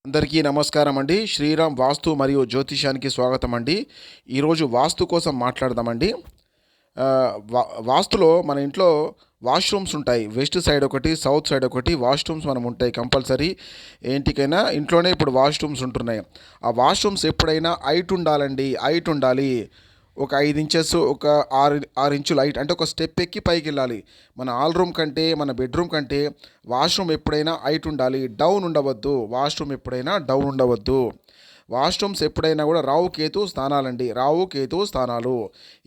అందరికీ నమస్కారం అండి. శ్రీరామ్ వాస్తు మరియు జ్యోతిషానికి స్వాగతం అండి. ఈరోజు వాస్తు కోసం మాట్లాడదామండి. వాస్తులో మన ఇంట్లో వాష్రూమ్స్ ఉంటాయి. వెస్ట్ సైడ్ ఒకటి, సౌత్ సైడ్ ఒకటి వాష్రూమ్స్ మనం ఉంటాయి కంపల్సరీ. ఏంటికైనా ఇంట్లోనే ఇప్పుడు వాష్రూమ్స్ ఉంటున్నాయి. ఆ వాష్రూమ్స్ ఎప్పుడైనా హైట్ ఉండాలండి, హైట్ ఉండాలి. ఒక 5 ఇంచెస్, ఒక 6 ఇంచుల హైట్, అంటే ఒక స్టెప్ ఎక్కి పైకి వెళ్ళాలి. మన హాల్ రూమ్ కంటే, మన బెడ్రూమ్ కంటే వాష్రూమ్ ఎప్పుడైనా హైట్ ఉండాలి, డౌన్ ఉండవద్దు. వాష్రూమ్ ఎప్పుడైనా డౌన్ ఉండవద్దు. వాష్రూమ్స్ ఎప్పుడైనా కూడా రావు కేతు స్థానాలండి, రావు కేతు స్థానాలు.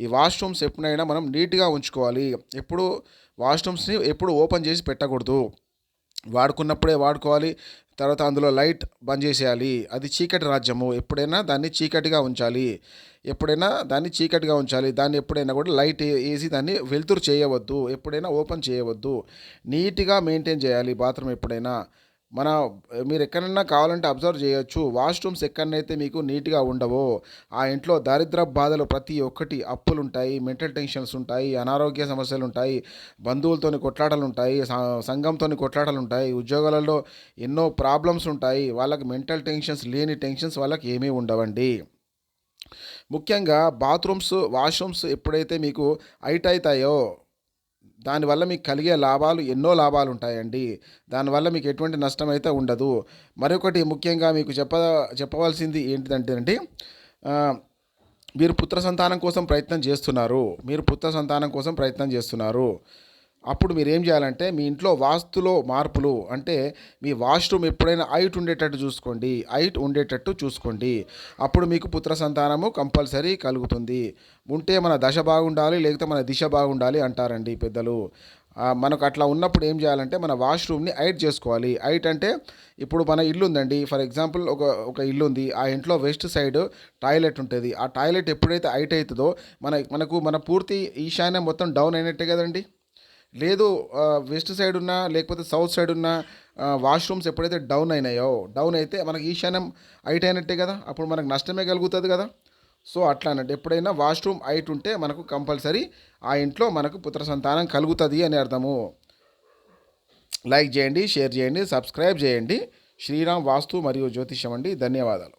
ఈ వాష్రూమ్స్ ఎప్పుడైనా మనం నీట్గా ఉంచుకోవాలి. ఎప్పుడు వాష్రూమ్స్ని ఎప్పుడు ఓపెన్ చేసి పెట్టకూడదు. వాడుకున్నప్పుడే వాడుకోవాలి. తర్వాత అందులో లైట్ బంద్ చేసేయాలి. అది చీకటి రాజ్యము. ఎప్పుడైనా దాన్ని చీకటిగా ఉంచాలి. దాన్ని ఎప్పుడైనా కూడా లైట్ వేసి దాన్ని వెలుతురు చేయవద్దు. ఎప్పుడైనా ఓపెన్ చేయవద్దు. నీట్గా మెయింటైన్ చేయాలి బాత్రూమ్ ఎప్పుడైనా. మీరు ఎక్కడైనా కావాలంటే అబ్జర్వ్ చేయొచ్చు. వాష్రూమ్స్ ఎక్కడనైతే మీకు నీట్గా ఉండవో ఆ ఇంట్లో దారిద్ర బాధలు ప్రతి ఒక్కటి, అప్పులు ఉంటాయి, మెంటల్ టెన్షన్స్ ఉంటాయి, అనారోగ్య సమస్యలు ఉంటాయి, బంధువులతోని కొట్లాటలు ఉంటాయి, సంఘంతోని కొట్లాటలు ఉంటాయి, ఉద్యోగాలలో ఎన్నో ప్రాబ్లమ్స్ ఉంటాయి. వాళ్ళకి మెంటల్ టెన్షన్స్, లేని టెన్షన్స్ వాళ్ళకి ఏమీ ఉండవండి. ముఖ్యంగా వాష్రూమ్స్ ఎప్పుడైతే మీకు హైట్ అవుతాయో దానివల్ల మీకు కలిగే లాభాలు, ఎన్నో లాభాలు ఉంటాయండి. దానివల్ల మీకు ఎటువంటి నష్టం అయితే ఉండదు. మరొకటి ముఖ్యంగా మీకు చెప్పవలసింది ఏంటిదంటే అండి, మీరు పుత్ర సంతానం కోసం ప్రయత్నం చేస్తున్నారు. అప్పుడు మీరు ఏం చేయాలంటే, మీ ఇంట్లో వాస్తులో మార్పులు అంటే మీ వాష్రూమ్ ఎప్పుడైనా హైట్ ఉండేటట్టు చూసుకోండి. అప్పుడు మీకు పుత్ర సంతానము కంపల్సరీ కలుగుతుంది. ఉంటే మన దశ బాగుండాలి, లేకపోతే మన దిశ బాగుండాలి అంటారండి పెద్దలు. మనకు అట్లా ఉన్నప్పుడు ఏం చేయాలంటే, మన వాష్రూమ్ని హైట్ చేసుకోవాలి. హైట్ అంటే, ఇప్పుడు మన ఇల్లు ఉందండి, ఫర్ ఎగ్జాంపుల్ ఒక ఇల్లు ఉంది. ఆ ఇంట్లో వెస్ట్ సైడ్ టాయిలెట్ ఉంటుంది. ఆ టాయిలెట్ ఎప్పుడైతే హైట్ అవుతుందో మన పూర్తి ఈశాన్యం మొత్తం డౌన్ అయినట్టే కదండి. లేదు, వెస్ట్ సైడ్ ఉన్న లేకపోతే సౌత్ సైడ్ ఉన్న వాష్రూమ్స్ ఎప్పుడైతే డౌన్ అయితే మనకి ఈశాన్యం హైట్ అయినట్టే కదా. అప్పుడు మనకు నష్టమే కలుగుతుంది కదా. సో అట్లా అన్నట్టు, ఎప్పుడైనా వాష్రూమ్ హైట్ ఉంటే మనకు కంపల్సరీ ఆ ఇంట్లో మనకు పుత్ర సంతానం కలుగుతుంది అని అర్థము. లైక్ చేయండి, షేర్ చేయండి, సబ్స్క్రైబ్ చేయండి. శ్రీరామ్ వాస్తు మరియు జ్యోతిషం అండి. ధన్యవాదాలు.